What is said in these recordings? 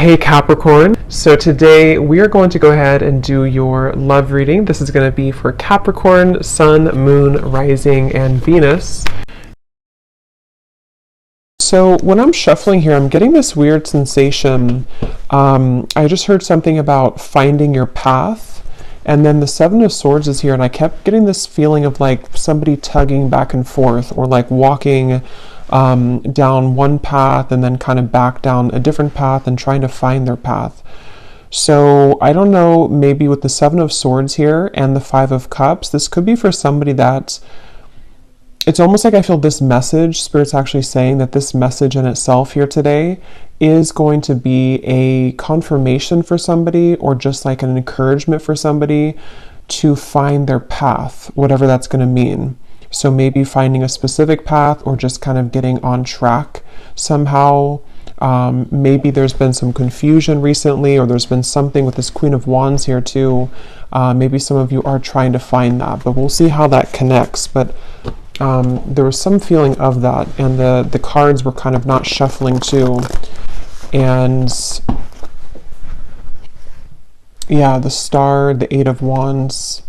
Hey Capricorn, so today we are going to go ahead and do your love reading. This is going to be for Capricorn, Sun, Moon, Rising, and Venus. So when I'm shuffling here, I'm getting this weird sensation. I just heard something about finding your path, and then the Seven of Swords is here, and I kept getting this feeling of like somebody tugging back and forth, or like walking down one path and then kind of back down a different path and trying to find their path. So I don't know, maybe with the Seven of Swords here and the Five of Cups, this could be for somebody that it's almost like I feel this message, Spirit's actually saying that this message in itself here today is going to be a confirmation for somebody, or just like an encouragement for somebody to find their path, whatever that's going to mean. So maybe finding a specific path, or just kind of getting on track somehow. Maybe there's been some confusion recently, or there's been something with this Queen of Wands here too. Maybe some of you are trying to find that, but we'll see how that connects. But there was some feeling of that, and the cards were kind of not shuffling too. And yeah, the Star, the Eight of Wands.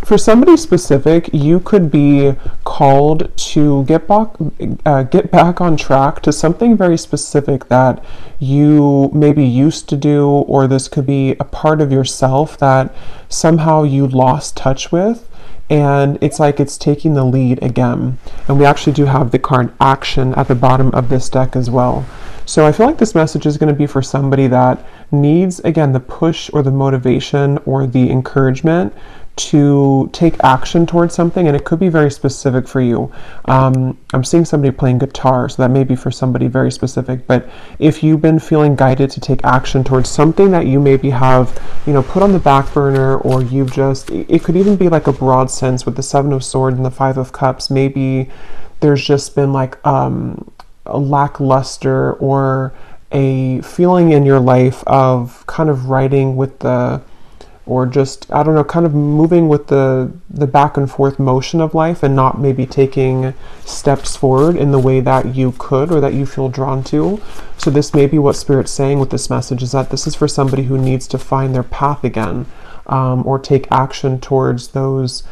For somebody specific, you could be called to get back on track to something very specific that you maybe used to do, or this could be a part of yourself that somehow you lost touch with, and it's like it's taking the lead again. And we actually do have the card Action at the bottom of this deck as well. So I feel like this message is going to be for somebody that needs, again, the push or the motivation or the encouragement to take action towards something, and it could be very specific for you. I'm seeing somebody playing guitar, so that may be for somebody very specific. But if you've been feeling guided to take action towards something that you maybe have, put on the back burner, or you've just, it could even be like a broad sense with the Seven of Swords and the Five of Cups. Maybe there's just been like a lackluster, or a feeling in your life of kind of riding with the, or just, I don't know, kind of moving with the back and forth motion of life, and not maybe taking steps forward in the way that you could, or that you feel drawn to. So this may be what Spirit's saying with this message, is that this is for somebody who needs to find their path again, or take action towards those,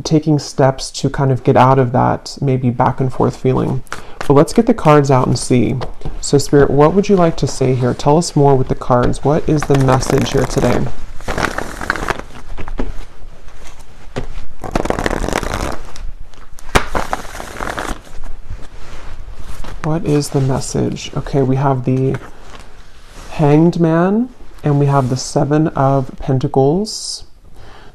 taking steps to kind of get out of that maybe back and forth feeling. But let's get the cards out and see. So Spirit, what would you like to say here? Tell us more with the cards. What is the message here today? What is the message? Okay, we have the Hanged Man, and we have the Seven of Pentacles.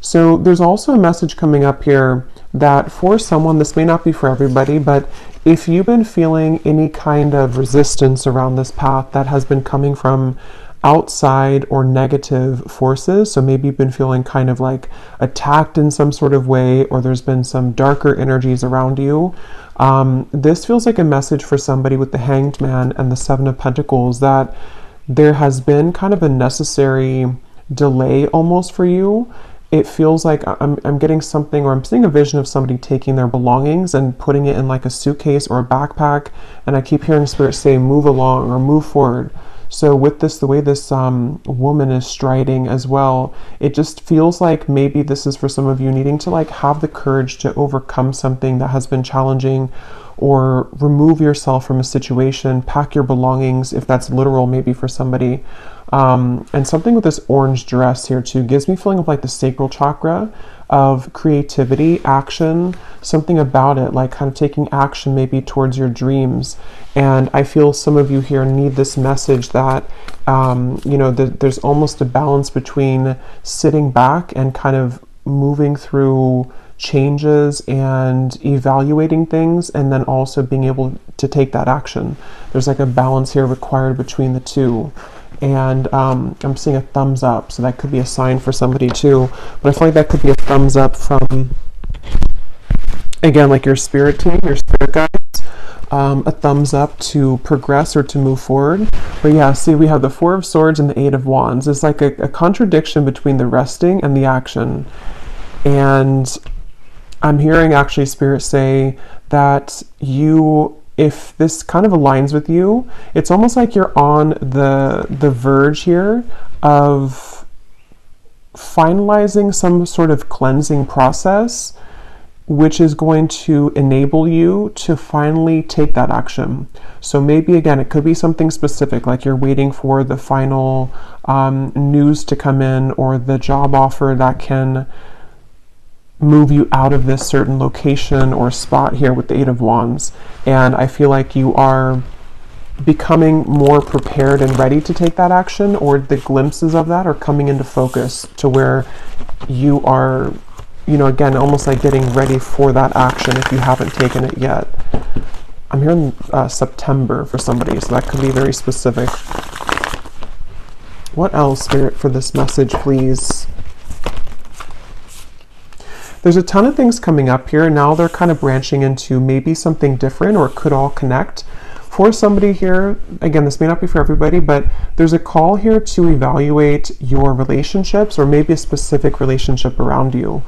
So there's also a message coming up here that for someone, this may not be for everybody, but if you've been feeling any kind of resistance around this path that has been coming from outside or negative forces, so maybe you've been feeling kind of like attacked in some sort of way, or there's been some darker energies around you, this feels like a message for somebody with the Hanged Man and the Seven of Pentacles, that there has been kind of a necessary delay almost for you. It feels like I'm getting something, or I'm seeing a vision of somebody taking their belongings and putting it in like a suitcase or a backpack, and I keep hearing Spirit say move along or move forward. So with this, the way this woman is striding as well, it just feels like maybe this is for some of you needing to like have the courage to overcome something that has been challenging, or remove yourself from a situation, pack your belongings, if that's literal maybe for somebody. And something with this orange dress here too gives me feeling of like the sacral chakra, of creativity, action, something about it, like kind of taking action maybe towards your dreams. And I feel some of you here need this message that, there's almost a balance between sitting back and kind of moving through changes and evaluating things, and then also being able to take that action. There's like a balance here required between the two. And I'm seeing a thumbs up, so that could be a sign for somebody too. But I feel like that could be a thumbs up from, again, like your spirit team, your spirit guides, a thumbs up to progress or to move forward. But yeah, see, we have the Four of Swords and the Eight of Wands. It's like a contradiction between the resting and the action. And I'm hearing actually Spirit say that you if this kind of aligns with you, it's almost like you're on the verge here of finalizing some sort of cleansing process, which is going to enable you to finally take that action. So maybe, again, it could be something specific, like you're waiting for the final news to come in, or the job offer that can move you out of this certain location or spot here with the Eight of Wands. And I feel like you are becoming more prepared and ready to take that action, or the glimpses of that are coming into focus to where you are, you know, again, almost like getting ready for that action if you haven't taken it yet. I'm hearing September for somebody, so that could be very specific. What else, Spirit, for this message, please? There's a ton of things coming up here. Now they're kind of branching into maybe something different, or it could all connect. For somebody here, again, this may not be for everybody, but there's a call here to evaluate your relationships, or maybe a specific relationship around you.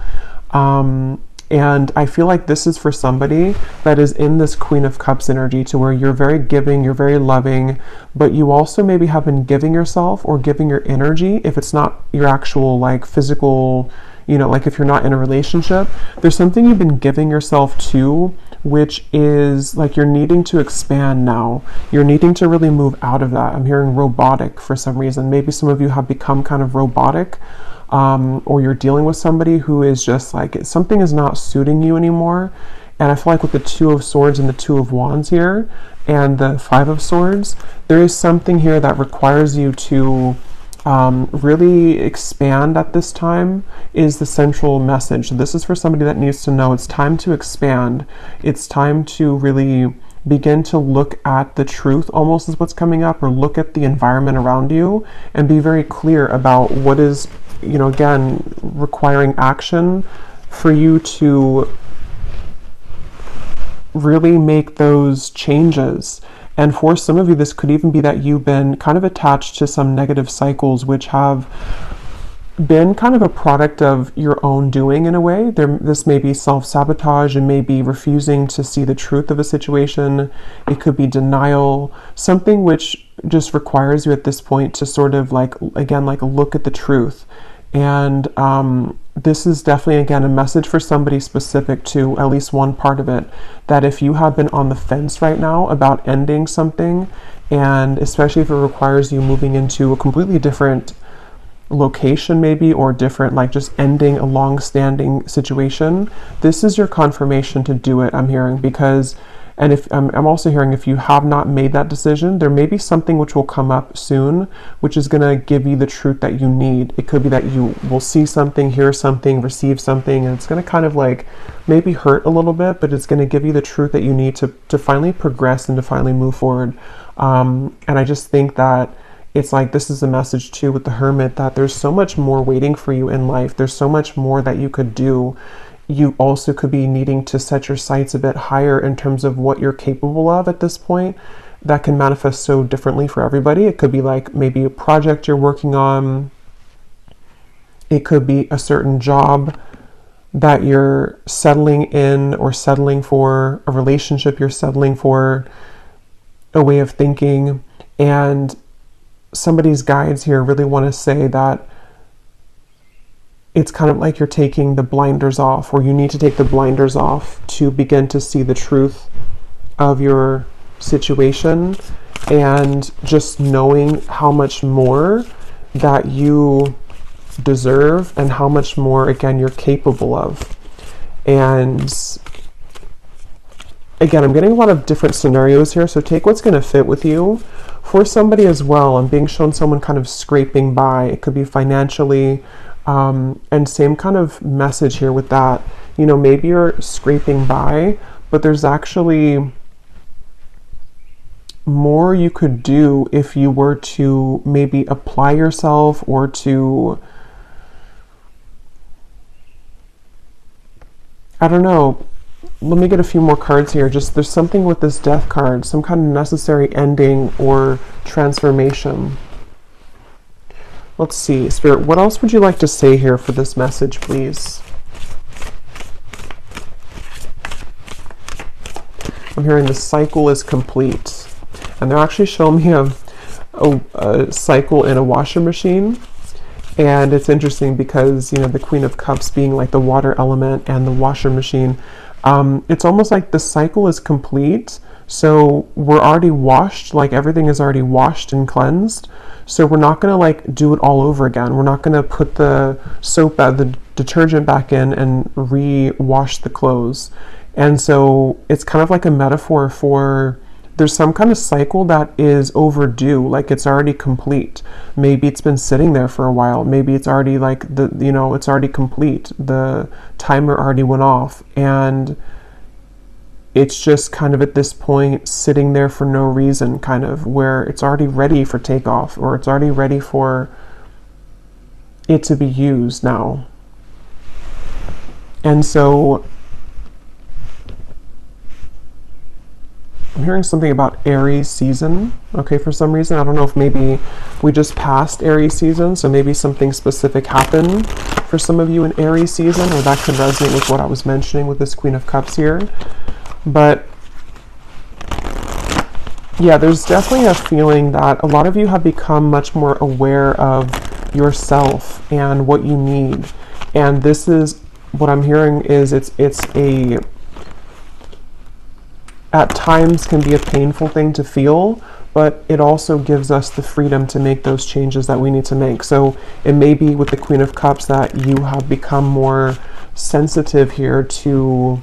And I feel like this is for somebody that is in this Queen of Cups energy, to where you're very giving, you're very loving, but you also maybe have been giving yourself or giving your energy, if it's not your actual like physical, you know, like if you're not in a relationship, there's something you've been giving yourself to, which is like you're needing to expand now. You're needing to really move out of that. I'm hearing robotic for some reason. Maybe some of you have become kind of robotic, or you're dealing with somebody who is just like, something is not suiting you anymore. And I feel like with the Two of Swords and the Two of Wands here and the Five of Swords, there is something here that requires you to really expand at this time, is the central message. This is for somebody that needs to know it's time to expand. It's time to really begin to look at the truth, almost is what's coming up, or look at the environment around you and be very clear about what is, you know, again, requiring action for you to really make those changes. And for some of you, this could even be that you've been kind of attached to some negative cycles, which have been kind of a product of your own doing in a way. This may be self-sabotage, and maybe refusing to see the truth of a situation. It could be denial, something which just requires you at this point to sort of like, again, like look at the truth. And this is definitely, again, a message for somebody specific to at least one part of it, that if you have been on the fence right now about ending something, and especially if it requires you moving into a completely different location maybe, or different, like just ending a long-standing situation, this is your confirmation to do it, I'm hearing. Because, and if I'm also hearing, if you have not made that decision, there may be something which will come up soon, which is going to give you the truth that you need. It could be that you will see something, hear something, receive something, and it's going to kind of like maybe hurt a little bit, but it's going to give you the truth that you need to finally progress and to finally move forward. And I just think that it's like, this is a message too with the Hermit, that there's so much more waiting for you in life. There's so much more that you could do. You also could be needing to set your sights a bit higher in terms of what you're capable of at this point. That can manifest so differently for everybody. It could be like maybe a project you're working on. It could be a certain job that you're settling in, or settling for, a relationship you're settling for, a way of thinking. And somebody's guides here really want to say that it's kind of like you're taking the blinders off, or you need to take the blinders off to begin to see the truth of your situation, and just knowing how much more that you deserve and how much more, again, you're capable of. And again, I'm getting a lot of different scenarios here, so take what's going to fit with you. For somebody as well, I'm being shown someone kind of scraping by. It could be financially, and same kind of message here with that. You know, maybe you're scraping by, but there's actually more you could do if you were to maybe apply yourself, or to, I don't know, let me get a few more cards here. Just, there's something with this Death card, some kind of necessary ending or transformation. Let's see, Spirit, what else would you like to say here for this message, please? I'm hearing the cycle is complete. And they're actually showing me a cycle in a washer machine. And it's interesting because, you know, the Queen of Cups being like the water element and the washer machine, it's almost like the cycle is complete. So we're already washed, like everything is already washed and cleansed. So we're not going to like do it all over again. We're not going to put the soap, the detergent back in and re-wash the clothes. And so it's kind of like a metaphor for there's some kind of cycle that is overdue, like it's already complete. Maybe it's been sitting there for a while. Maybe it's already like it's already complete. The timer already went off and it's just kind of at this point sitting there for no reason, kind of where it's already ready for takeoff, or it's already ready for it to be used now. And so I'm hearing something about Aries season, okay, for some reason. I don't know if maybe we just passed Aries season, so maybe something specific happened for some of you in Aries season, or that could resonate with what I was mentioning with this Queen of Cups here. But yeah, there's definitely a feeling that a lot of you have become much more aware of yourself and what you need. And this is what I'm hearing is it's a at times can be a painful thing to feel, but it also gives us the freedom to make those changes that we need to make. So it may be with the Queen of Cups that you have become more sensitive here to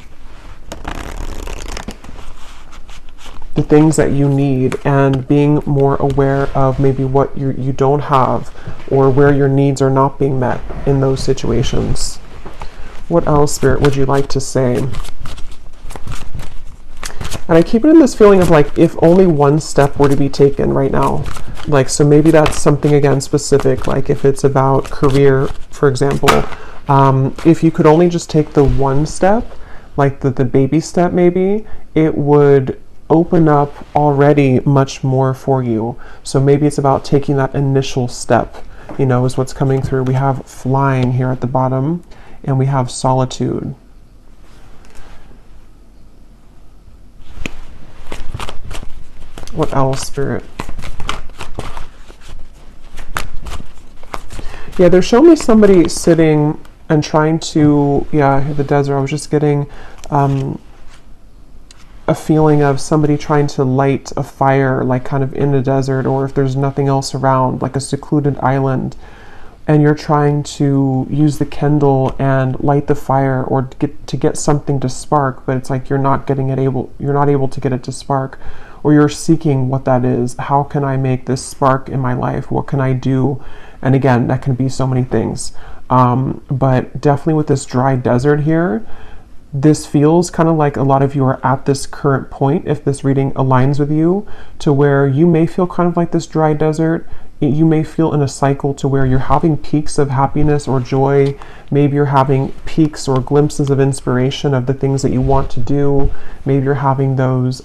the things that you need and being more aware of maybe what you don't have or where your needs are not being met in those situations. What else, Spirit, would you like to say? And I keep it in this feeling of like, if only one step were to be taken right now. Like, so maybe that's something, again, specific, like if it's about career, for example, if you could only just take the one step, like the baby step maybe, it would open up already much more for you. So maybe it's about taking that initial step, you know, is what's coming through. We have flying here at the bottom, and we have solitude. What else, Spirit? Yeah, they're showing me somebody sitting and trying to, yeah, the desert. I was just getting a feeling of somebody trying to light a fire, like kind of in the desert, or if there's nothing else around, like a secluded island, and you're trying to use the candle and light the fire or get something to spark, but it's like you're not able to get it to spark. Or you're seeking what that is. How can I make this spark in my life? What can I do? And again, that can be so many things. But definitely with this dry desert here, this feels kind of like a lot of you are at this current point, if this reading aligns with you, to where you may feel kind of like this dry desert. You may feel in a cycle to where you're having peaks of happiness or joy. Maybe you're having peaks or glimpses of inspiration of the things that you want to do. Maybe you're having those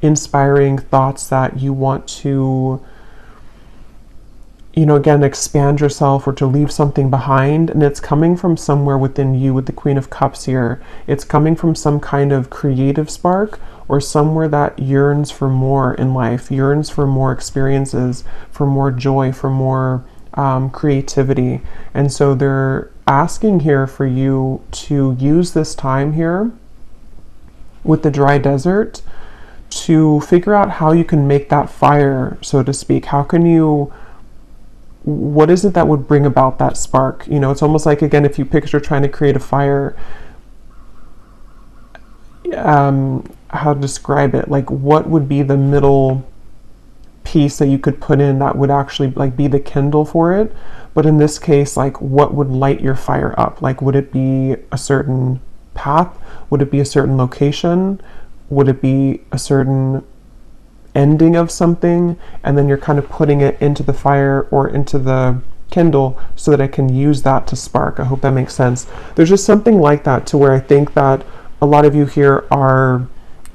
inspiring thoughts that you want to, you know, again, expand yourself or to leave something behind. And it's coming from somewhere within you with the Queen of Cups here. It's coming from some kind of creative spark or somewhere that yearns for more in life, yearns for more experiences, for more joy, for more creativity. And so they're asking here for you to use this time here with the dry desert to figure out how you can make that fire, so to speak. How can you, what is it that would bring about that spark? You know, it's almost like, again, if you picture trying to create a fire, how to describe it, like what would be the middle piece that you could put in that would actually like be the kindle for it? But in this case, like what would light your fire up? Like, would it be a certain path? Would it be a certain location? Would it be a certain ending of something? And then you're kind of putting it into the fire or into the Kindle so that I can use that to spark. I hope that makes sense. There's just something like that to where I think that a lot of you here are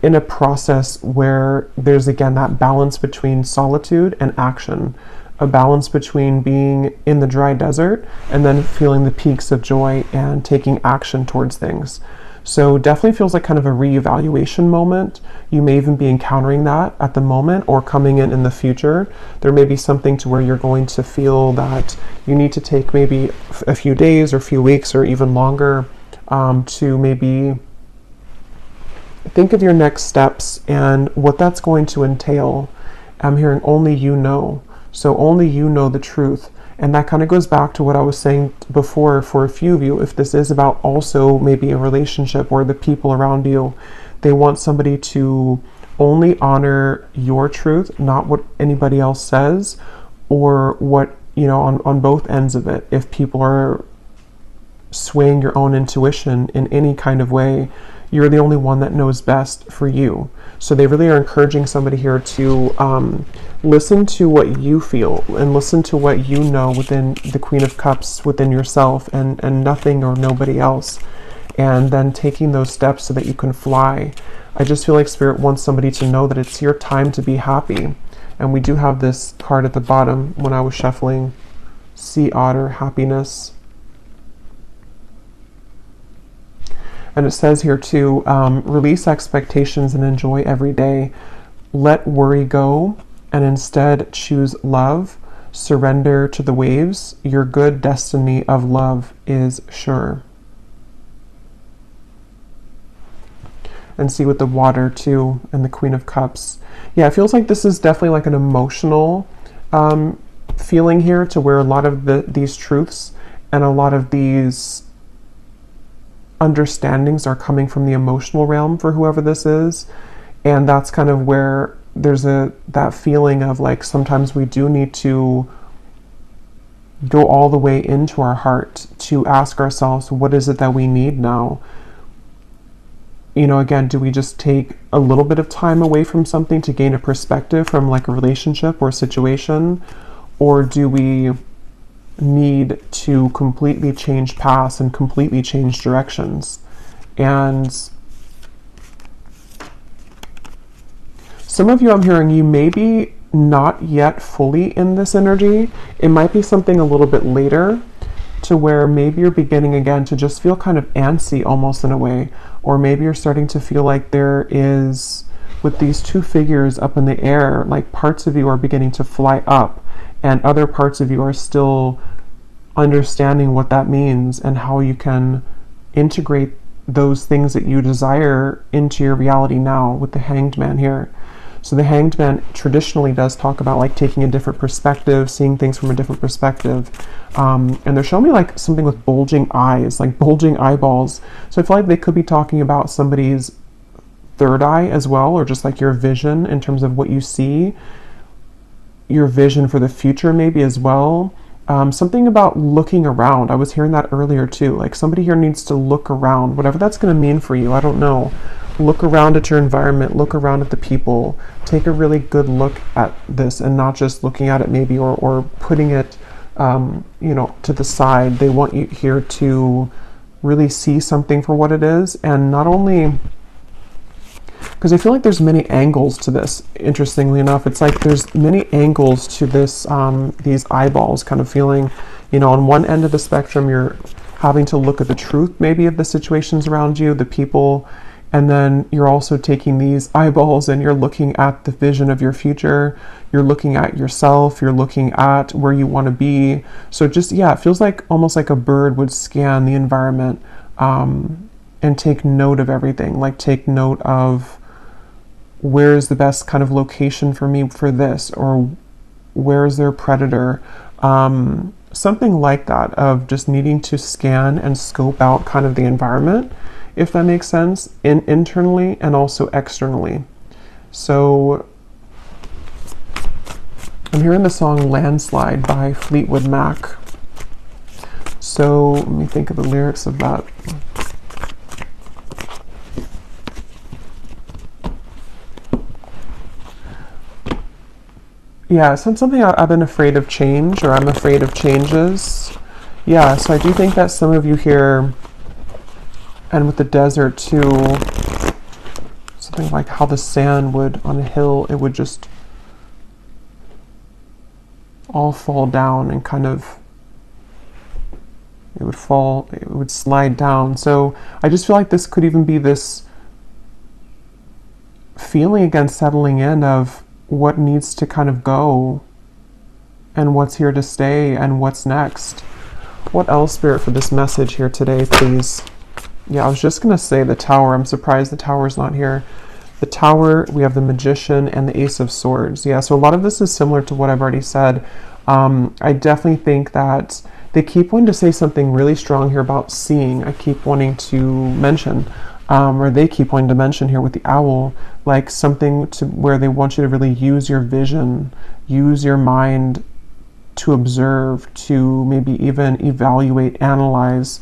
in a process where there's, again, that balance between solitude and action, a balance between being in the dry desert and then feeling the peaks of joy and taking action towards things. So definitely feels like kind of a reevaluation moment. You may even be encountering that at the moment or coming in the future. There may be something to where you're going to feel that you need to take maybe a few days or a few weeks or even longer to maybe think of your next steps and what that's going to entail. I'm hearing only you know. So only you know the truth. And that kind of goes back to what I was saying before for a few of you. If this is about also maybe a relationship or the people around you, they want somebody to only honor your truth, not what anybody else says, or what, you know, on both ends of it. If people are swaying your own intuition in any kind of way, you're the only one that knows best for you. So they really are encouraging somebody here to listen to what you feel and listen to what you know within the Queen of Cups, within yourself and nothing or nobody else. And then taking those steps so that you can fly. I just feel like Spirit wants somebody to know that it's your time to be happy. And we do have this card at the bottom when I was shuffling. Sea Otter, happiness. And it says here too, release expectations and enjoy every day. Let worry go and instead choose love. Surrender to the waves. Your good destiny of love is sure. And see with the water too and the Queen of Cups. Yeah, it feels like this is definitely like an emotional feeling here, to where a lot of these truths and a lot of these understandings are coming from the emotional realm for whoever this is. And that's kind of where there's that feeling of like sometimes we do need to go all the way into our heart to ask ourselves, what is it that we need now? You know, again, do we just take a little bit of time away from something to gain a perspective from like a relationship or a situation? Or do we need to completely change paths and completely change directions? And some of you, I'm hearing you maybe not yet fully in this energy. It might be something a little bit later, to where maybe you're beginning again to just feel kind of antsy almost in a way, or maybe you're starting to feel like there is, with these two figures up in the air, like parts of you are beginning to fly up and other parts of you are still understanding what that means and how you can integrate those things that you desire into your reality now with the Hanged Man here. So the Hanged Man traditionally does talk about like taking a different perspective, seeing things from a different perspective. And they're showing me like something with bulging eyes, like bulging eyeballs. So I feel like they could be talking about somebody's third eye as well, or just like your vision in terms of what you see, your vision for the future maybe as well. Something about looking around. I was hearing that earlier too. Like somebody here needs to look around, whatever that's going to mean for you. I don't know. Look around at your environment, look around at the people, take a really good look at this and not just looking at it maybe or putting it, you know, to the side. They want you here to really see something for what it is. And not only, because I feel like there's many angles to this, interestingly enough. It's like there's many angles to this, these eyeballs kind of feeling, you know, on one end of the spectrum, you're having to look at the truth maybe of the situations around you, the people, and then you're also taking these eyeballs and you're looking at the vision of your future. You're looking at yourself, you're looking at where you want to be. So just, yeah, it feels like almost like a bird would scan the environment and take note of everything, like take note of where is the best kind of location for me for this, or where is there a predator, something like that, of just needing to scan and scope out kind of the environment, if that makes sense, internally and also externally. So I'm hearing the song Landslide by Fleetwood Mac. So let me think of the lyrics of that. Yeah, so something I've been afraid of change, or I'm afraid of changes. Yeah, so I do think that some of you here, and with the desert too, something like how the sand would, on a hill, it would just all fall down and kind of It would fall, it would slide down. So I just feel like this could even be this feeling again settling in of what needs to kind of go and what's here to stay and what's next. What else, Spirit, for this message here today, please? Yeah, I was just going to say the Tower. I'm surprised the Tower's not here. The Tower, we have the Magician and the Ace of Swords. Yeah, so a lot of this is similar to what I've already said. I definitely think that they keep wanting to say something really strong here about seeing. I keep wanting to mention, or they keep wanting to mention here with the Owl, like something to where they want you to really use your vision, use your mind to observe, to maybe even evaluate, analyze,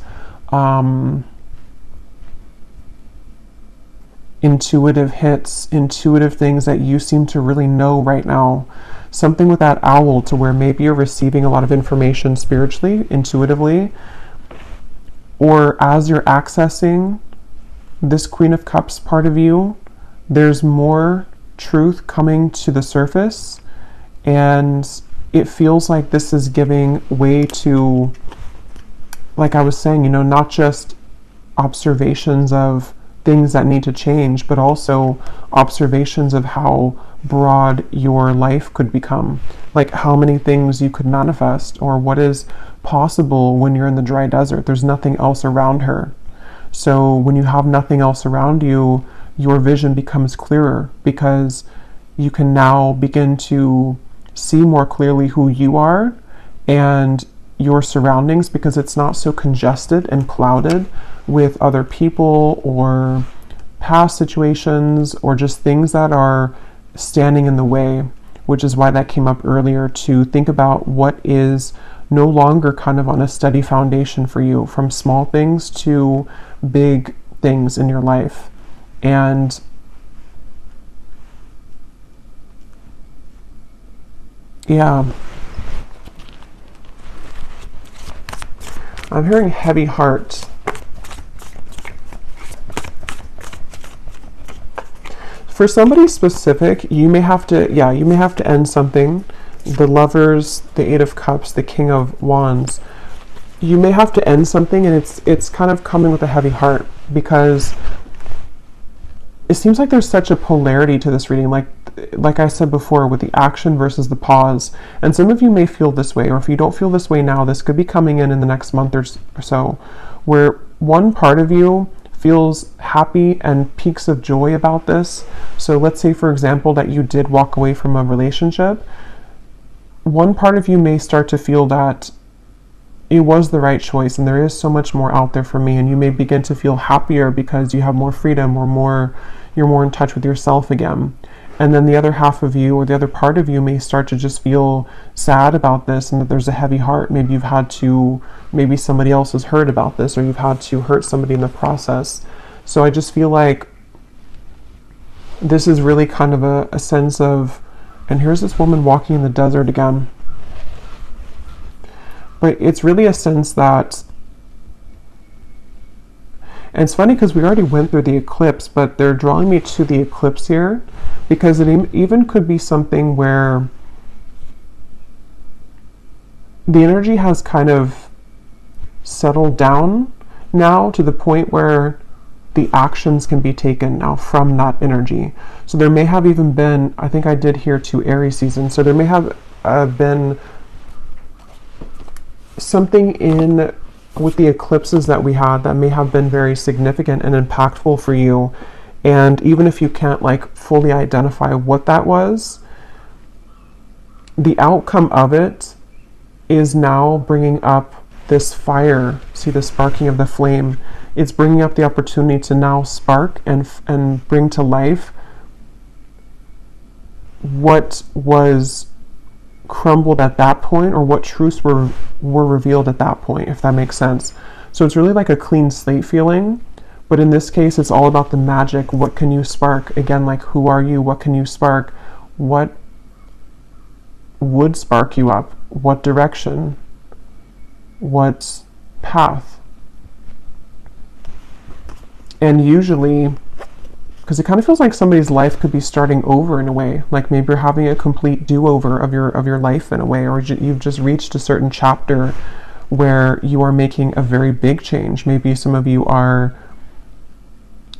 intuitive hits, intuitive things that you seem to really know right now. Something with that Owl to where maybe you're receiving a lot of information spiritually, intuitively, or as you're accessing this Queen of Cups part of you, there's more truth coming to the surface, and it feels like this is giving way to, like I was saying, not just observations of things that need to change, but also observations of how broad your life could become, like how many things you could manifest, or what is possible when you're in the dry desert. There's nothing else around her. So when you have nothing else around you, your vision becomes clearer because you can now begin to see more clearly who you are and your surroundings, because it's not so congested and clouded with other people or past situations or just things that are standing in the way, which is why that came up earlier, to think about what is no longer kind of on a steady foundation for you, from small things to big things in your life. And yeah, I'm hearing heavy heart. For somebody specific, you may have to end something. The Lovers, the Eight of Cups, the King of Wands. You may have to end something, and it's kind of coming with a heavy heart, because it seems like there's such a polarity to this reading, like I said before, with the action versus the pause. And some of you may feel this way, or if you don't feel this way now, this could be coming in the next month or so, where one part of you feels happy and peaks of joy about this. So let's say, for example, that you did walk away from a relationship. One part of you may start to feel that it was the right choice and there is so much more out there for me, and you may begin to feel happier because you have more freedom, or you're more in touch with yourself again. And then the other half of you, or the other part of you, may start to just feel sad about this, and that there's a heavy heart. Maybe somebody else has heard about this, or you've had to hurt somebody in the process. So I just feel like this is really kind of a sense of, and here's this woman walking in the desert again. But it's really a sense that, and it's funny because we already went through the eclipse, but they're drawing me to the eclipse here, because it even could be something where the energy has kind of settled down now to the point where the actions can be taken now from that energy. So there may have even been, I think I did here to Aries season, so there may have been something in with the eclipses that we had that may have been very significant and impactful for you. And even if you can't fully identify what that was, the outcome of it is now bringing up this fire. See the sparking of the flame? It's bringing up the opportunity to now spark and bring to life what was crumbled at that point, or what truths were revealed at that point, if that makes sense. So it's really like a clean slate feeling, but in this case it's all about the magic. What can you spark? Again, who are you? What can you spark? What would spark you up? What direction? What path? And usually, because it kind of feels like somebody's life could be starting over in a way, like maybe you're having a complete do-over of your life in a way, or you've just reached a certain chapter where you are making a very big change. Maybe some of you are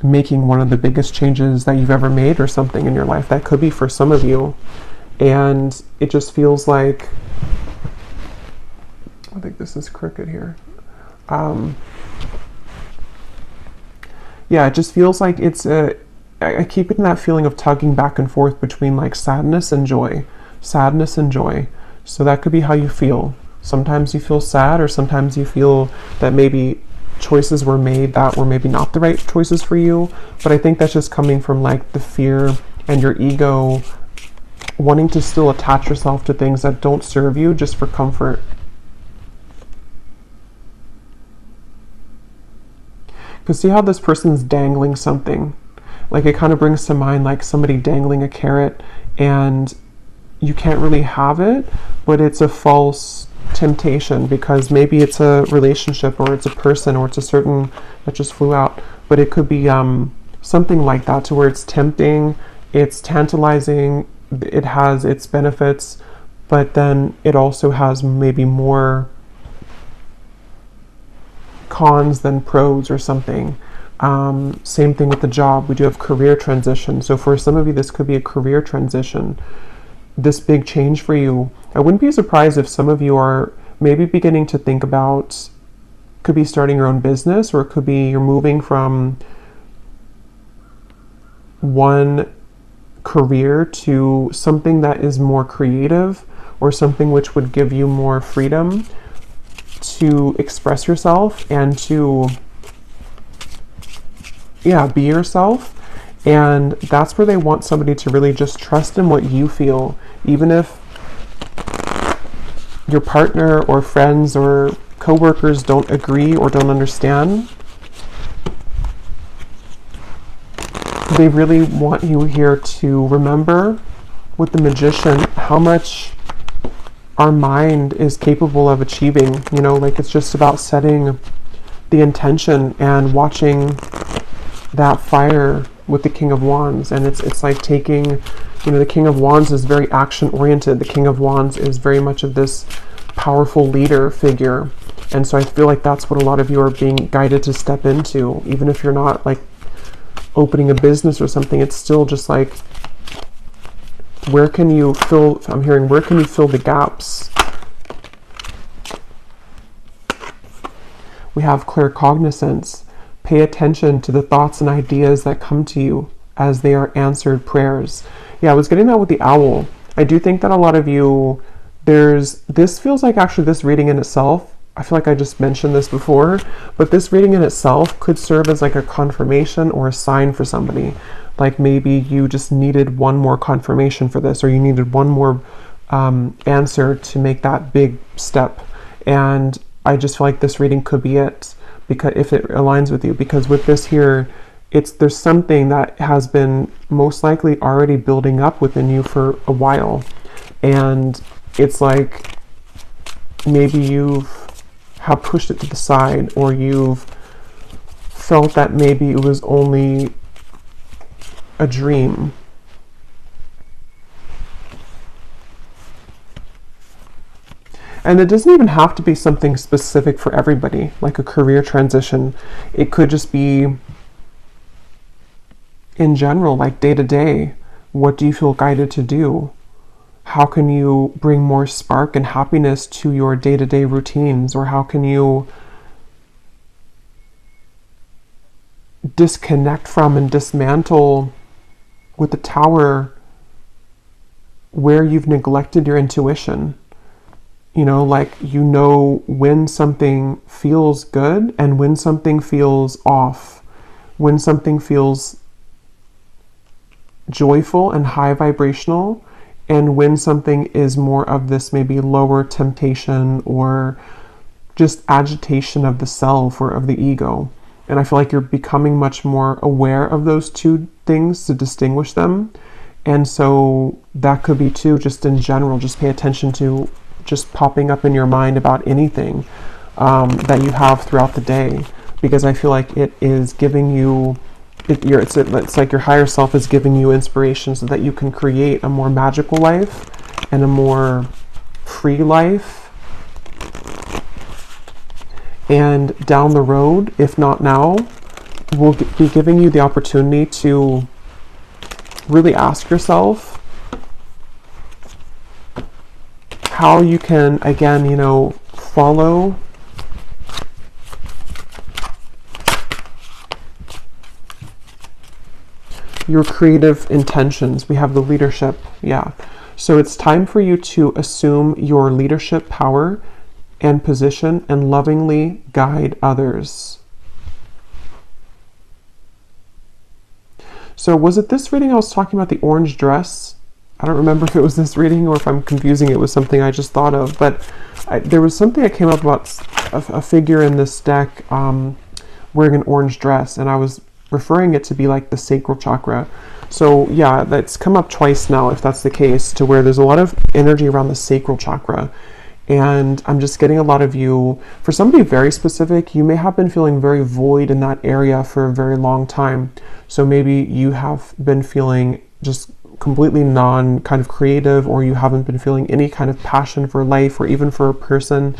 making one of the biggest changes that you've ever made or something in your life. That could be for some of you. And it just feels like, I think this is crooked here. Yeah, it just feels like I keep getting that feeling of tugging back and forth between like sadness and joy. Sadness and joy. So that could be how you feel. Sometimes you feel sad, or sometimes you feel that maybe choices were made that were maybe not the right choices for you. But I think that's just coming from like the fear and your ego wanting to still attach yourself to things that don't serve you just for comfort. Because see how this person's dangling something? Like it kind of brings to mind like somebody dangling a carrot, and you can't really have it, but it's a false temptation, because maybe it's a relationship, or it's a person, or it's a certain, that just flew out, but it could be something like that, to where it's tempting, it's tantalizing, it has its benefits, but then it also has maybe more cons than pros or something. Same thing with the job. We do have career transition. So for some of you, this could be a career transition, this big change for you. I wouldn't be surprised if some of you are maybe beginning to think about, could be starting your own business, or it could be you're moving from one career to something that is more creative, or something which would give you more freedom to express yourself and to, yeah, be yourself. And that's where they want somebody to really just trust in what you feel, even if your partner or friends or coworkers don't agree or don't understand. They really want you here to remember with the Magician how much our mind is capable of achieving. You know, like it's just about setting the intention and watching that fire with the King of Wands. And it's like taking, you know, the King of Wands is very action oriented. The King of Wands is very much of this powerful leader figure. And so I feel like that's what a lot of you are being guided to step into. Even if you're not like opening a business or something, it's still just like, where can you fill, I'm hearing, where can you fill the gaps? We have claircognizance. Pay attention to the thoughts and ideas that come to you as they are answered prayers. Yeah, I was getting that with the owl. I do think that a lot of you, this feels like actually this reading in itself, I feel like I just mentioned this before, but this reading in itself could serve as like a confirmation or a sign for somebody. Like maybe you just needed one more confirmation for this, or you needed one more answer to make that big step. And I just feel like this reading could be it, because if it aligns with you, because with this here, there's something that has been most likely already building up within you for a while. And it's like maybe you have pushed it to the side, or you've felt that maybe it was only a dream. And it doesn't even have to be something specific for everybody, like a career transition. It could just be in general, like day to day. What do you feel guided to do? How can you bring more spark and happiness to your day-to-day routines? Or how can you disconnect from and dismantle with the Tower where you've neglected your intuition? You know, like, you know when something feels good and when something feels off, when something feels joyful and high vibrational, and when something is more of this maybe lower temptation or just agitation of the self or of the ego. And I feel like you're becoming much more aware of those two things to distinguish them. And so that could be too, just in general, just pay attention to just popping up in your mind about anything that you have throughout the day, because I feel like it is giving you, it's like your higher self is giving you inspiration so that you can create a more magical life and a more free life. And down the road, if not now, we'll be giving you the opportunity to really ask yourself how you can, again, you know, follow your creative intentions. We have the leadership. Yeah. So it's time for you to assume your leadership power and position and lovingly guide others. So was it this reading I was talking about the orange dress? I don't remember if it was this reading or if I'm confusing it with something I just thought of, but there was something that came up about a figure in this deck wearing an orange dress, and I was referring it to be like the sacral chakra. So yeah, that's come up twice now, if that's the case, to where there's a lot of energy around the sacral chakra. And I'm just getting a lot of you, for somebody very specific, you may have been feeling very void in that area for a very long time. So maybe you have been feeling just completely non kind of creative, or you haven't been feeling any kind of passion for life or even for a person.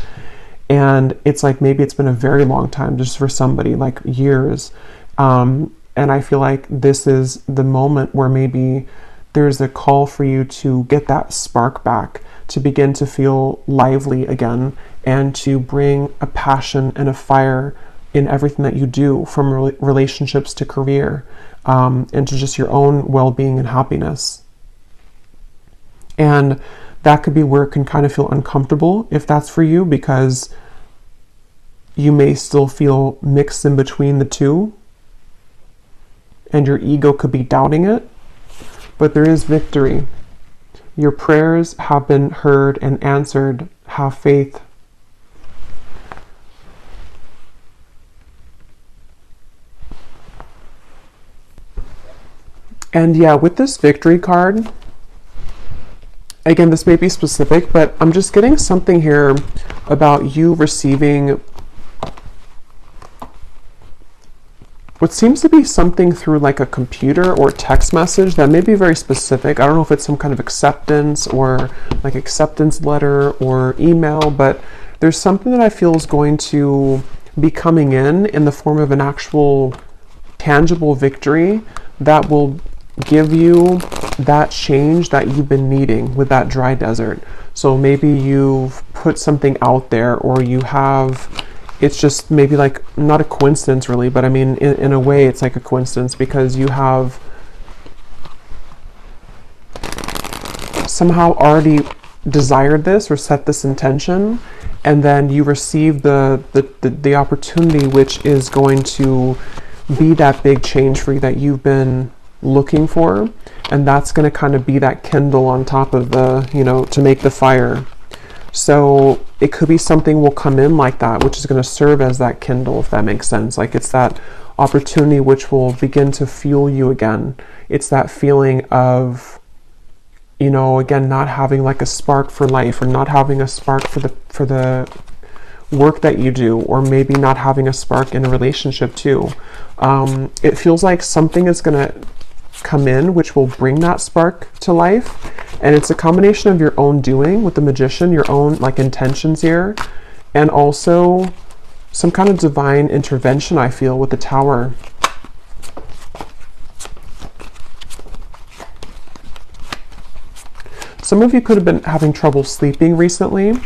And it's like, maybe it's been a very long time just for somebody, like years. And I feel like this is the moment where maybe there's a call for you to get that spark back, to begin to feel lively again, and to bring a passion and a fire in everything that you do, from relationships to career, and to just your own well-being and happiness. And that could be where it can kind of feel uncomfortable, if that's for you, because you may still feel mixed in between the two, and your ego could be doubting it. But there is victory. Your prayers have been heard and answered. Have faith. And yeah, with this victory card, again, this may be specific, but I'm just getting something here about you receiving what seems to be something through like a computer or text message that may be very specific. I don't know if it's some kind of acceptance or like acceptance letter or email, but there's something that I feel is going to be coming in the form of an actual tangible victory that will give you that change that you've been needing with that dry desert. So maybe you've put something out there, or you have, it's just maybe like not a coincidence really, but I mean in a way it's like a coincidence, because you have somehow already desired this or set this intention, and then you receive the opportunity, which is going to be that big change for you that you've been looking for. And that's going to kind of be that kindle on top of the, you know, to make the fire. So it could be something will come in like that, which is going to serve as that kindle, if that makes sense. Like it's that opportunity which will begin to fuel you again. It's that feeling of, you know, again, not having like a spark for life, or not having a spark for the work that you do, or maybe not having a spark in a relationship too. It feels like something is going to come in which will bring that spark to life, and it's a combination of your own doing with the Magician, your own like intentions here, and also some kind of divine intervention, I feel, with the Tower. Some of you could have been having trouble sleeping recently,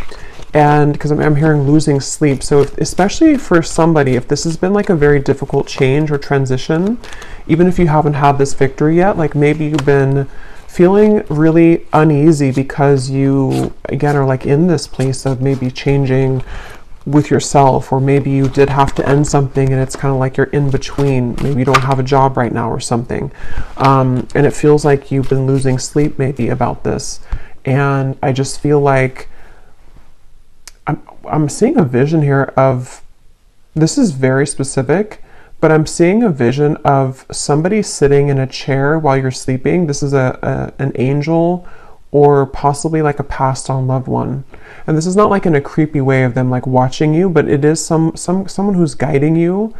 and because I'm hearing losing sleep. So especially for somebody, if this has been like a very difficult change or transition, even if you haven't had this victory yet, like maybe you've been feeling really uneasy because you, again, are like in this place of maybe changing with yourself, or maybe you did have to end something and it's kind of like you're in between. Maybe you don't have a job right now or something. And it feels like you've been losing sleep maybe about this. And I just feel like I'm seeing a vision here of, this is very specific, but I'm seeing a vision of somebody sitting in a chair while you're sleeping. This is an angel, or possibly like a passed on loved one. And this is not like in a creepy way of them like watching you, but it is someone who's guiding you.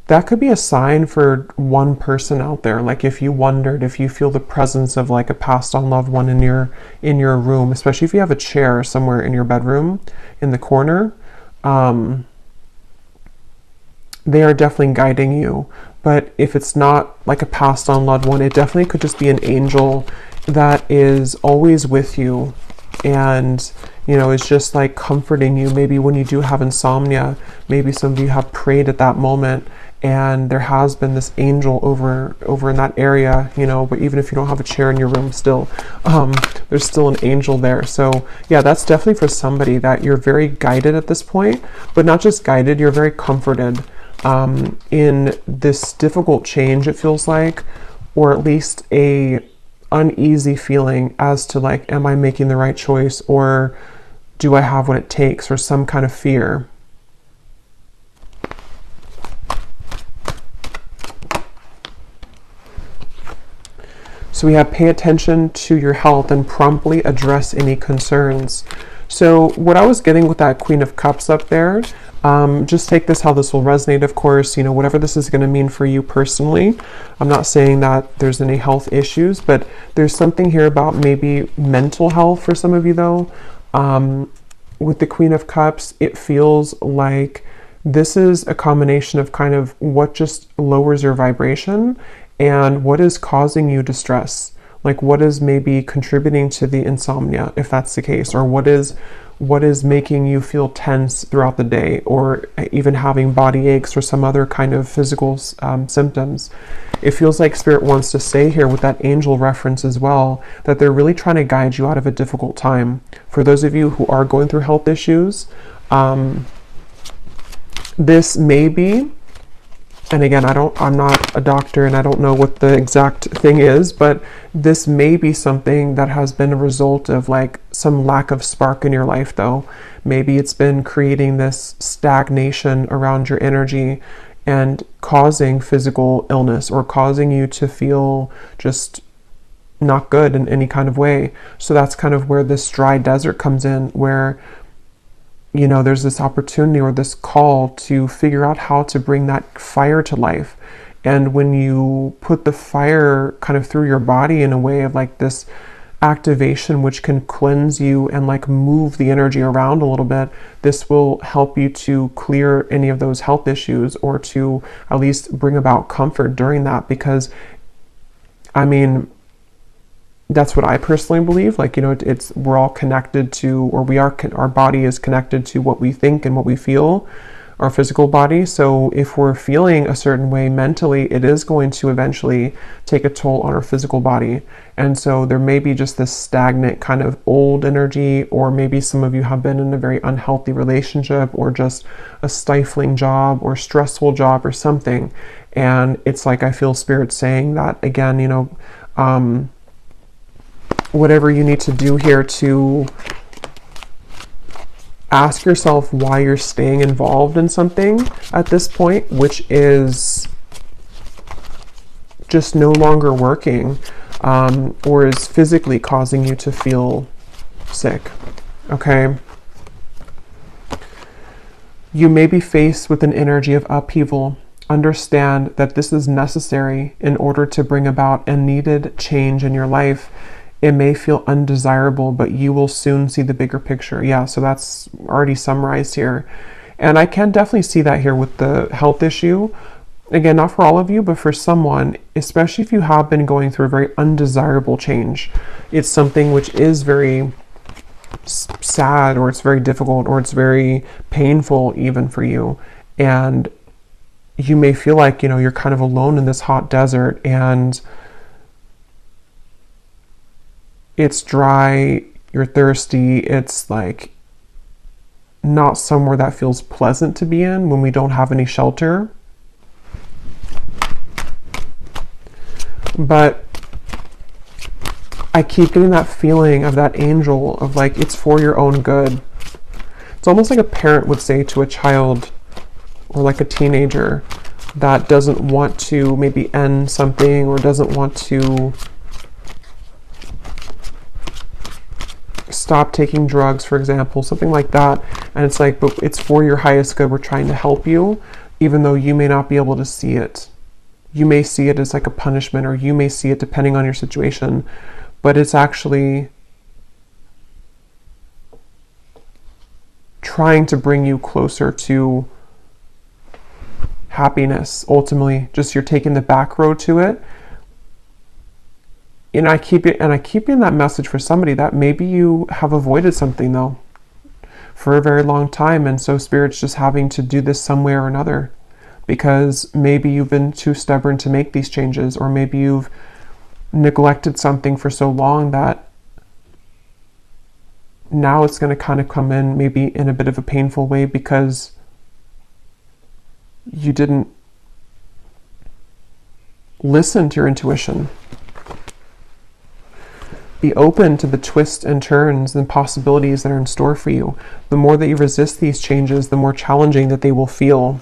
That could be a sign for one person out there. Like if you wondered, if you feel the presence of like a passed on loved one in your room, especially if you have a chair somewhere in your bedroom in the corner, they are definitely guiding you. But if it's not like a passed on loved one, it definitely could just be an angel that is always with you, and it's just like comforting you. Maybe when you do have insomnia, maybe some of you have prayed at that moment, and there has been this angel over in that area, but even if you don't have a chair in your room, still there's still an angel there. So yeah, that's definitely for somebody that you're very guided at this point, but not just guided, you're very comforted in this difficult change, it feels like, or at least a uneasy feeling as to like, am I making the right choice, or do I have what it takes, or some kind of fear. So we have pay attention to your health and promptly address any concerns. So what I was getting with that Queen of Cups up there, just take this how this will resonate, of course, whatever this is going to mean for you personally. I'm not saying that there's any health issues, but there's something here about maybe mental health for some of you though. With the Queen of Cups, it feels like this is a combination of kind of what just lowers your vibration and what is causing you distress. Like what is maybe contributing to the insomnia, if that's the case, or what is making you feel tense throughout the day, or even having body aches or some other kind of physical symptoms. It feels like Spirit wants to say here with that angel reference as well, that they're really trying to guide you out of a difficult time. For those of you who are going through health issues, this may be, and again, I'm not a doctor and I don't know what the exact thing is, but this may be something that has been a result of like some lack of spark in your life though. Maybe it's been creating this stagnation around your energy and causing physical illness, or causing you to feel just not good in any kind of way. So that's kind of where this dry desert comes in, where there's this opportunity or this call to figure out how to bring that fire to life. And when you put the fire kind of through your body in a way of like this activation, which can cleanse you and like move the energy around a little bit, this will help you to clear any of those health issues, or to at least bring about comfort during that. Because I mean, that's what I personally believe. Like, we're all connected to, or our body is connected to what we think and what we feel, our physical body. So if we're feeling a certain way mentally, it is going to eventually take a toll on our physical body. And so there may be just this stagnant kind of old energy, or maybe some of you have been in a very unhealthy relationship, or just a stifling job or stressful job or something. And it's like, I feel Spirit saying that again, whatever you need to do here to ask yourself why you're staying involved in something at this point, which is just no longer working, or is physically causing you to feel sick. Okay. You may be faced with an energy of upheaval. Understand that this is necessary in order to bring about a needed change in your life. It may feel undesirable, but you will soon see the bigger picture. Yeah, so that's already summarized here. And I can definitely see that here with the health issue. Again, not for all of you, but for someone, especially if you have been going through a very undesirable change. It's something which is very sad, or it's very difficult, or it's very painful even for you. And you may feel like, you're kind of alone in this hot desert, and it's dry, you're thirsty, it's like not somewhere that feels pleasant to be in when we don't have any shelter. But I keep getting that feeling of that angel of like, it's for your own good. It's almost like a parent would say to a child, or like a teenager that doesn't want to maybe end something, or doesn't want to stop taking drugs, for example, something like that. And it's like, but it's for your highest good. We're trying to help you, even though you may not be able to see it. You may see it as like a punishment, or you may see it depending on your situation, but it's actually trying to bring you closer to happiness. Ultimately, just you're taking the back road to it. And I keep in that message for somebody that maybe you have avoided something though for a very long time, and so Spirit's just having to do this some way or another, because maybe you've been too stubborn to make these changes, or maybe you've neglected something for so long that now it's going to kind of come in maybe in a bit of a painful way because you didn't listen to your intuition. Be open to the twists and turns and possibilities that are in store for you. The more that you resist these changes, the more challenging that they will feel.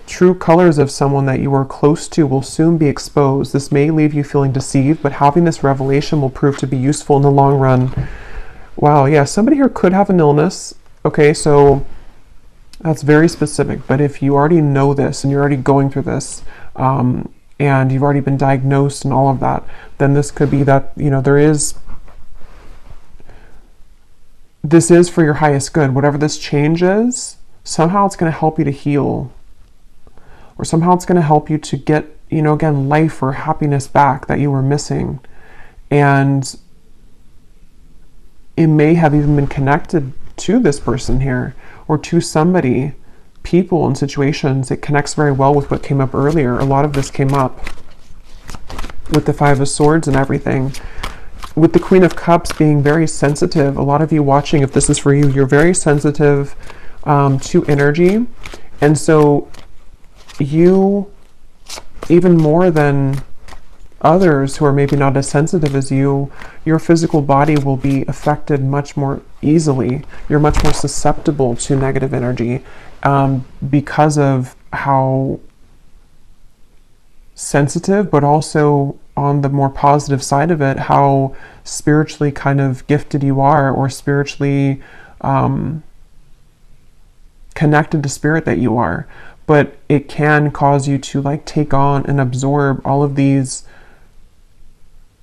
True colors of someone that you are close to will soon be exposed. This may leave you feeling deceived, but having this revelation will prove to be useful in the long run. Wow, yeah, somebody here could have an illness. Okay, so that's very specific. But if you already know this and you're already going through this, and you've already been diagnosed and all of that, then this could be that, you know, this is for your highest good. Whatever this change is, somehow it's going to help you to heal. Or somehow it's going to help you to get, you know, again, life or happiness back that you were missing. And it may have even been connected to this person here, or to somebody, people and situations. It connects very well with what came up earlier. A lot of this came up with the Five of Swords and everything. With the Queen of Cups being very sensitive, a lot of you watching, if this is for you, you're very sensitive to energy. And so you, even more than others who are maybe not as sensitive as you, your physical body will be affected much more easily. You're much more susceptible to negative energy because of how sensitive, but also on the more positive side of it, how spiritually kind of gifted you are, or spiritually connected to spirit that you are. But it can cause you to like take on and absorb all of these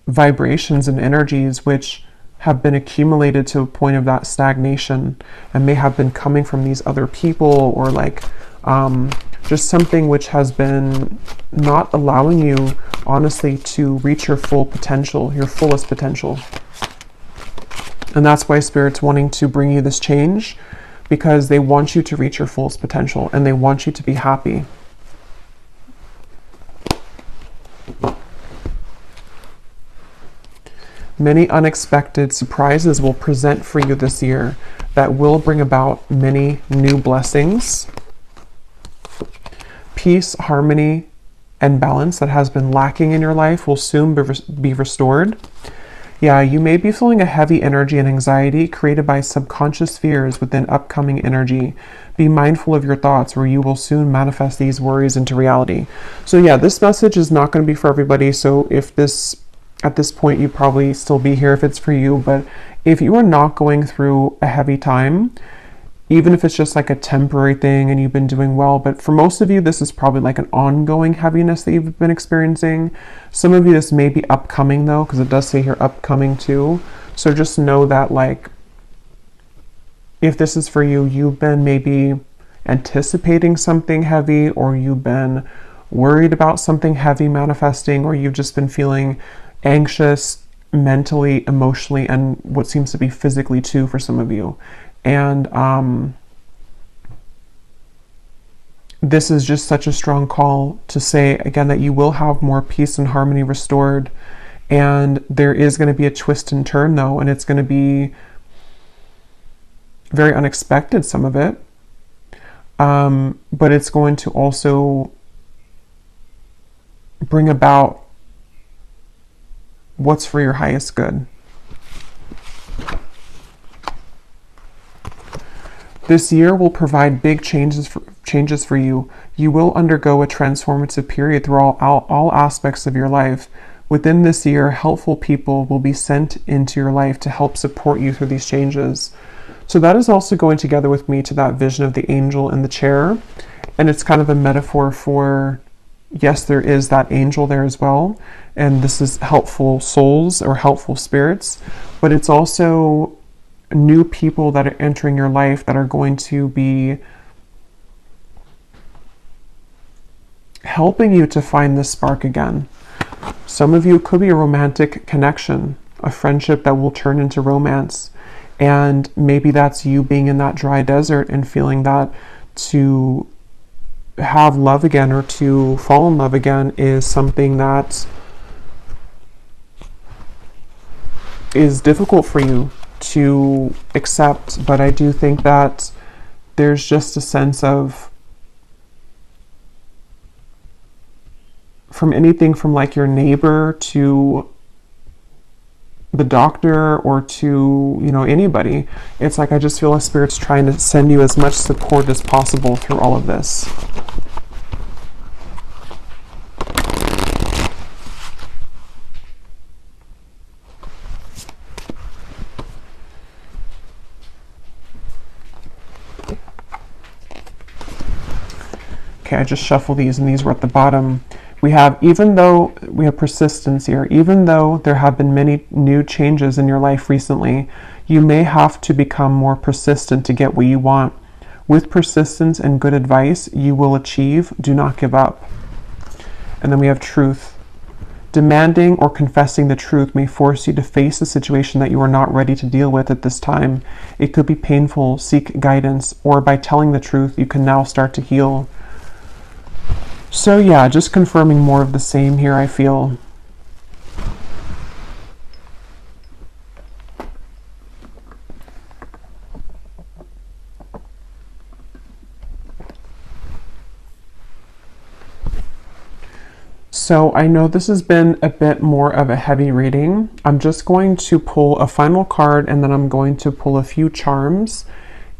vibrations and energies which have been accumulated to a point of that stagnation, and may have been coming from these other people, or like just something which has been not allowing you honestly to reach your full potential, your fullest potential. And that's why Spirit's wanting to bring you this change, because they want you to reach your fullest potential and they want you to be happy. Many unexpected surprises will present for you this year that will bring about many new blessings. Peace, harmony, and balance that has been lacking in your life will soon be restored. Yeah, you may be feeling a heavy energy and anxiety created by subconscious fears within upcoming energy. Be mindful of your thoughts, or you will soon manifest these worries into reality. So yeah, this message is not going to be for everybody. So if this, at this point, you probably still be here if it's for you. But if you are not going through a heavy time, even if it's just like a temporary thing and you've been doing well, but for most of you, this is probably like an ongoing heaviness that you've been experiencing. Some of you, this may be upcoming though, because it does say here upcoming too. So just know that like, if this is for you, you've been maybe anticipating something heavy, or you've been worried about something heavy manifesting, or you've just been feeling anxious mentally, emotionally, and what seems to be physically too for some of you. And this is just such a strong call to say again that you will have more peace and harmony restored. And there is going to be a twist and turn though, and it's going to be very unexpected, some of it. But it's going to also bring about what's for your highest good. This year will provide big changes for you. You will undergo a transformative period through all aspects of your life. Within this year, helpful people will be sent into your life to help support you through these changes. So that is also going together with me to that vision of the angel in the chair. And it's kind of a metaphor for, yes, there is that angel there as well. And this is helpful souls or helpful spirits, but it's also new people that are entering your life that are going to be helping you to find this spark again. Some of you, it could be a romantic connection, a friendship that will turn into romance. And maybe that's you being in that dry desert and feeling that to have love again or to fall in love again is something that is difficult for you to accept. But I do think that there's just a sense of, from anything from like your neighbor to the doctor or to, you know, anybody, it's like I just feel like Spirit's trying to send you as much support as possible through all of this. Okay, I just shuffle these and these were at the bottom. We have, even though we have persistence here, even though there have been many new changes in your life recently, you may have to become more persistent to get what you want. With persistence and good advice, you will achieve. Do not give up. And then we have truth. Demanding or confessing the truth may force you to face a situation that you are not ready to deal with at this time. It could be painful. Seek guidance, or by telling the truth, you can now start to heal. So yeah, just confirming more of the same here, I feel. So I know this has been a bit more of a heavy reading. I'm just going to pull a final card and then I'm going to pull a few charms.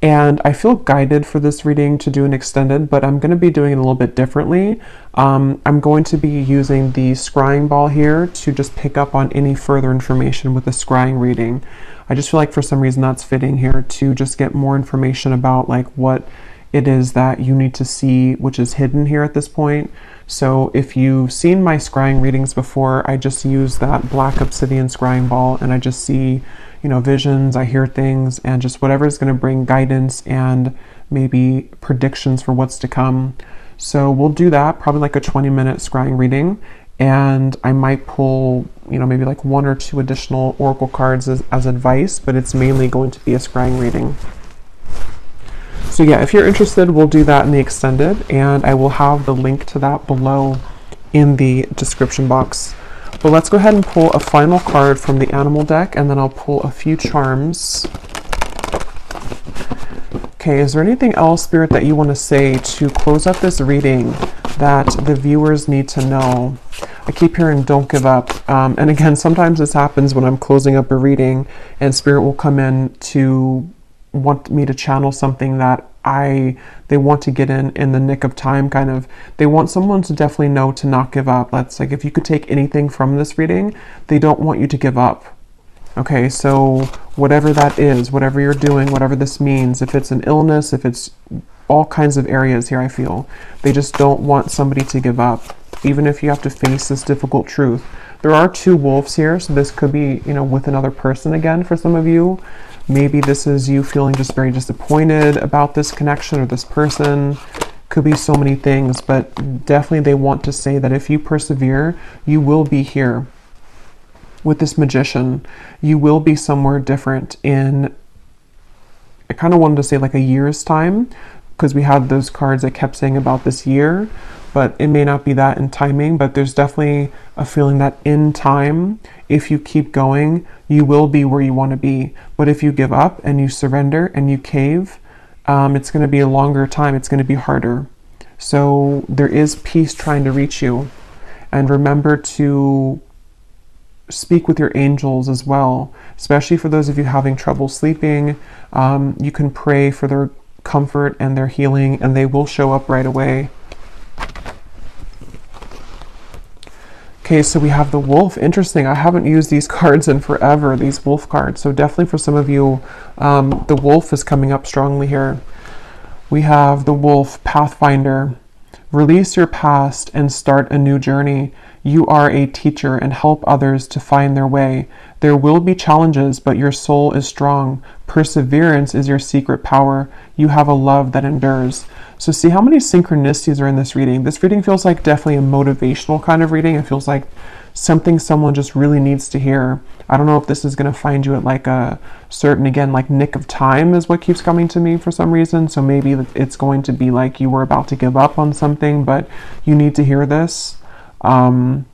And I feel guided for this reading to do an extended, but I'm going to be doing it a little bit differently. I'm going to be using the scrying ball here to just pick up on any further information with the scrying reading. I just feel like for some reason that's fitting here to just get more information about like what it is that you need to see, which is hidden here at this point. So if you've seen my scrying readings before, I just use that black obsidian scrying ball and I just see, you know, visions, I hear things, and just whatever is going to bring guidance and maybe predictions for what's to come. So we'll do that, probably like a 20-minute scrying reading, and I might pull, you know, maybe like 1 or 2 additional oracle cards as advice, but it's mainly going to be a scrying reading. So yeah, if you're interested, we'll do that in the extended, and I will have the link to that below in the description box. But let's go ahead and pull a final card from the animal deck, and then I'll pull a few charms. Okay, is there anything else, Spirit, that you want to say to close up this reading that the viewers need to know? I keep hearing don't give up. And again, sometimes this happens when I'm closing up a reading and Spirit will come in to want me to channel something that they want to get in the nick of time, kind of. They want someone to definitely know to not give up. That's like, if you could take anything from this reading, they don't want you to give up. Okay, so whatever that is, whatever you're doing, whatever this means, if it's an illness, if it's all kinds of areas here, I feel they just don't want somebody to give up, even if you have to face this difficult truth. There are 2 wolves here, so this could be, you know, with another person again for some of you. Maybe this is you feeling just very disappointed about this connection or this person. Could be so many things, but definitely they want to say that if you persevere, you will be here. With this Magician, you will be somewhere different in, I kind of wanted to say like a year's time, because we had those cards that kept saying about this year, but it may not be that in timing, but there's definitely a feeling that in time, if you keep going, you will be where you want to be. But if you give up and you surrender and you cave, it's going to be a longer time. It's going to be harder. So there is peace trying to reach you. And remember to speak with your angels as well, especially for those of you having trouble sleeping. You can pray for their comfort and their healing, and they will show up right away. Okay, so we have the wolf. Interesting. I haven't used these cards in forever, these wolf cards. So definitely for some of you, the wolf is coming up strongly here. We have the wolf, Pathfinder, Release your past and start a new journey. You are a teacher and help others to find their way. There will be challenges, but your soul is strong. Perseverance is your secret power. You have a love that endures. So see how many synchronicities are in this reading. This reading feels like definitely a motivational kind of reading. It feels like something someone just really needs to hear. I don't know if this is going to find you at like a certain, again, like nick of time is what keeps coming to me for some reason. So maybe it's going to be like you were about to give up on something, but you need to hear this. And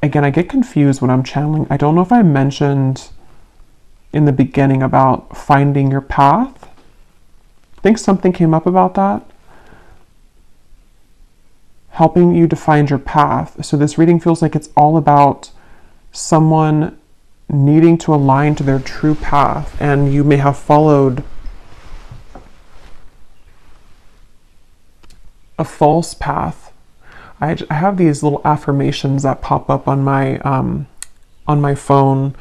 again, I get confused when I'm channeling. I don't know if I mentioned in the beginning about finding your path. I think something came up about that. Helping you to find your path. So this reading feels like it's all about someone needing to align to their true path, and you may have followed a false path. I have these little affirmations that pop up on my phone.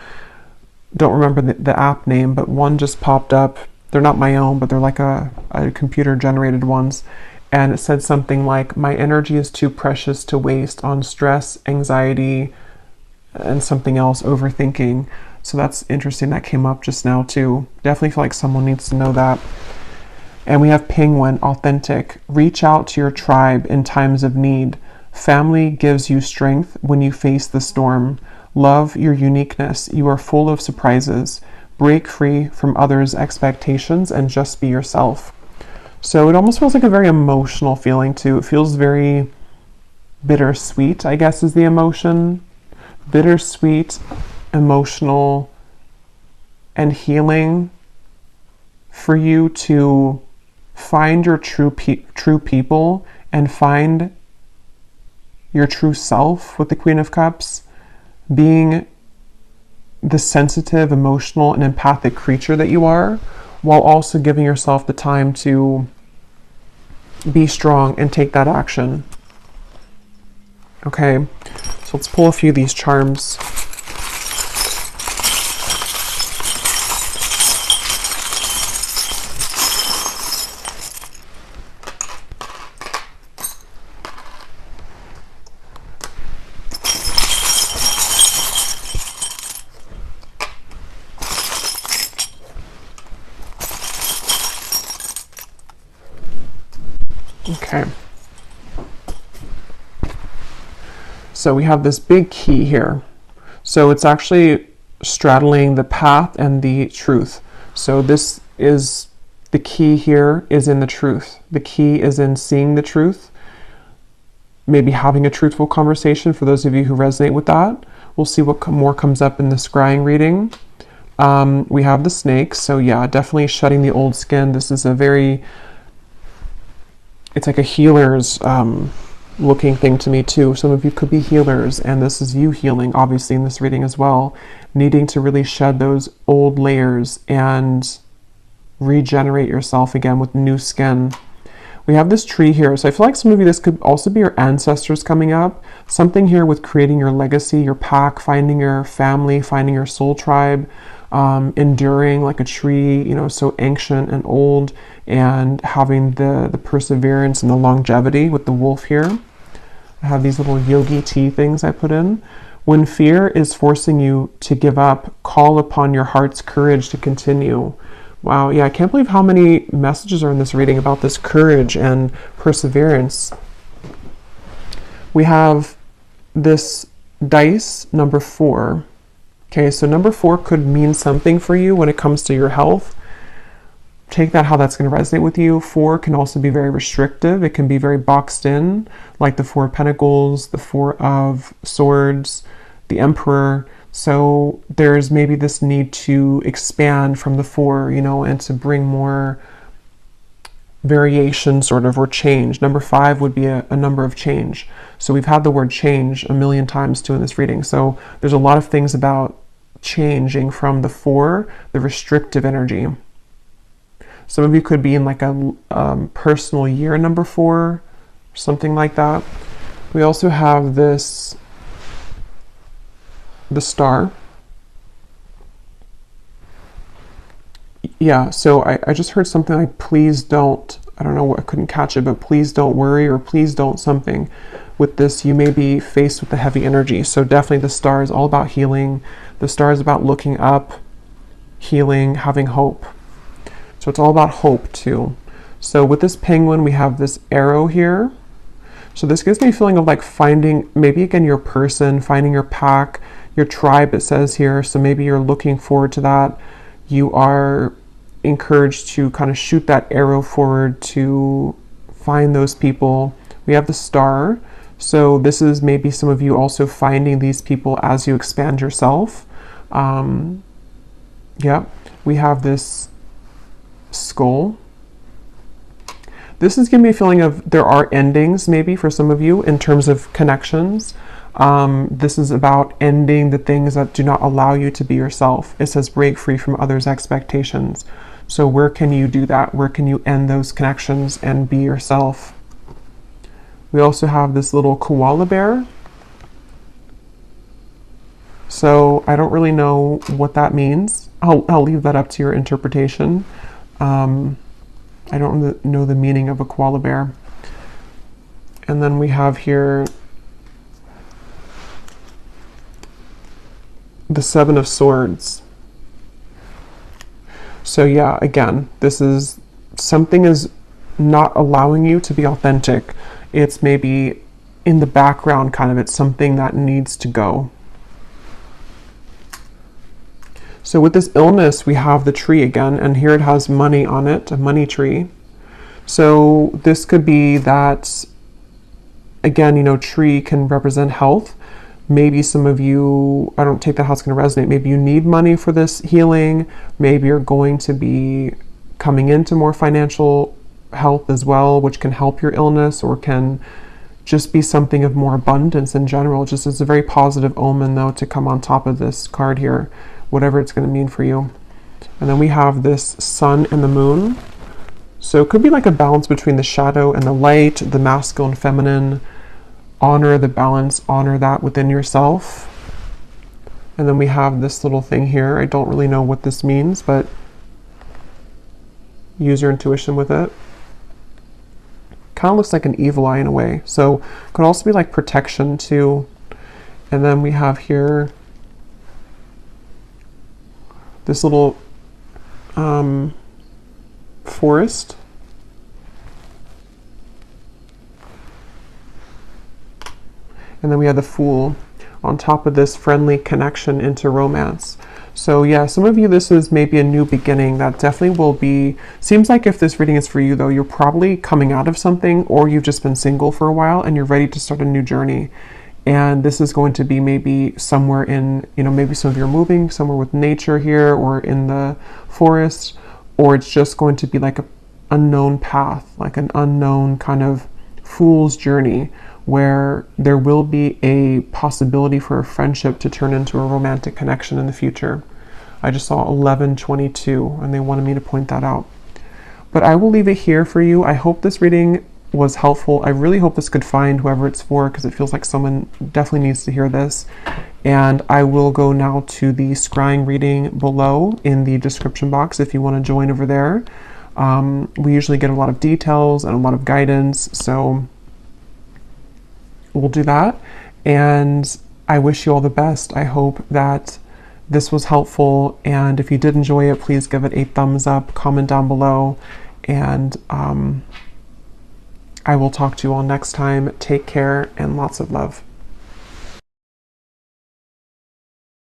Don't remember the app name, but one just popped up. They're not my own, but they're like a computer generated ones. And it said something like, my energy is too precious to waste on stress, anxiety, and something else, overthinking. So that's interesting. That came up just now too. Definitely feel like someone needs to know that. And we have Penguin, authentic. Reach out to your tribe in times of need. Family gives you strength when you face the storm. Love your uniqueness. You are full of surprises. Break free from others' expectations and just be yourself. So it almost feels like a very emotional feeling too. It feels very bittersweet, I guess is the emotion. Bittersweet, emotional, and healing for you to find your true people and find your true self with the Queen of Cups, being the sensitive, emotional, and empathic creature that you are, while also giving yourself the time to be strong and take that action. Okay, so let's pull a few of these charms. Okay. So we have this big key here. So it's actually straddling the path and the truth. So this is the key here is in the truth. The key is in seeing the truth. Maybe having a truthful conversation for those of you who resonate with that. We'll see what more comes up in the scrying reading. We have the snakes. So yeah, definitely shedding the old skin. This is a very, it's like a healer's looking thing to me too. Some of you could be healers, and this is you healing, obviously, in this reading as well, needing to really shed those old layers and regenerate yourself again with new skin. We have this tree here, so I feel like some of you, this could also be your ancestors coming up. Something here with creating your legacy, your pack, finding your family, finding your soul tribe, enduring like a tree, you know, so ancient and old, and having the perseverance and the longevity with the wolf here. I have these little yogi tea things I put in. When fear is forcing you to give up, call upon your heart's courage to continue. Wow, yeah, I can't believe how many messages are in this reading about this courage and perseverance. We have this dice, number 4. Okay, so number 4 could mean something for you when it comes to your health. Take that how that's going to resonate with you. 4 can also be very restrictive. It can be very boxed in, like the 4 of Pentacles, the 4 of Swords, the Emperor. So there's maybe this need to expand from the 4, you know, and to bring more variation sort of, or change. Number 5 would be a number of change. So we've had the word change a million times too in this reading. So there's a lot of things about changing from the 4, the restrictive energy. Some of you could be in like a personal year number 4, something like that. We also have this, the star. Yeah, so I just heard something like, please don't I don't know what, I couldn't catch it, but please don't worry, or please don't something. With this, you may be faced with the heavy energy. So definitely the star is all about healing. The star is about looking up, healing, having hope. So it's all about hope too. So with this penguin, we have this arrow here. So this gives me a feeling of like finding, maybe again, your person, finding your pack, your tribe, it says here. So maybe you're looking forward to that. You are encouraged to kind of shoot that arrow forward to find those people. We have the star. So this is maybe some of you also finding these people as you expand yourself. Yeah, we have this skull. This is giving me a feeling of there are endings maybe for some of you in terms of connections. This is about ending the things that do not allow you to be yourself. It says break free from others' expectations. So where can you do that? Where can you end those connections and be yourself? We also have this little koala bear. So I don't really know what that means. I'll leave that up to your interpretation. I don't know the meaning of a koala bear. And then we have here the Seven of Swords. So yeah, again, this is something is not allowing you to be authentic. It's maybe in the background kind of, it's something that needs to go. So with this illness, we have the tree again, and here it has money on it, a money tree. So this could be that, again, you know, tree can represent health. Maybe some of you, I don't take that how it's going to resonate. Maybe you need money for this healing. Maybe you're going to be coming into more financial health as well, which can help your illness or can just be something of more abundance in general. Just as a very positive omen, though, to come on top of this card here, whatever it's going to mean for you. And then we have this sun and the moon. So it could be like a balance between the shadow and the light, the masculine, feminine. Honor the balance, honor that within yourself. And then we have this little thing here. I don't really know what this means, but use your intuition with it. Kind of looks like an evil eye in a way. So it could also be like protection too. And then we have here this little forest. And then we have the Fool on top of this friendly connection into romance. So yeah, some of you, this is maybe a new beginning that definitely will be, seems like if this reading is for you though, you're probably coming out of something, or you've just been single for a while and you're ready to start a new journey. And this is going to be maybe somewhere in, you know, maybe some of you are moving somewhere with nature here or in the forest, or it's just going to be like an unknown path, like an unknown kind of fool's journey, where there will be a possibility for a friendship to turn into a romantic connection in the future. I just saw 1122 and they wanted me to point that out. But I will leave it here for you. I hope this reading was helpful. I really hope this could find whoever it's for, because it feels like someone definitely needs to hear this. And I will go now to the scrying reading below in the description box if you want to join over there. We usually get a lot of details and a lot of guidance, so we'll do that. And I wish you all the best. I hope that this was helpful, and if you did enjoy it, please give it a thumbs up, comment down below, and I will talk to you all next time. Take care and lots of love.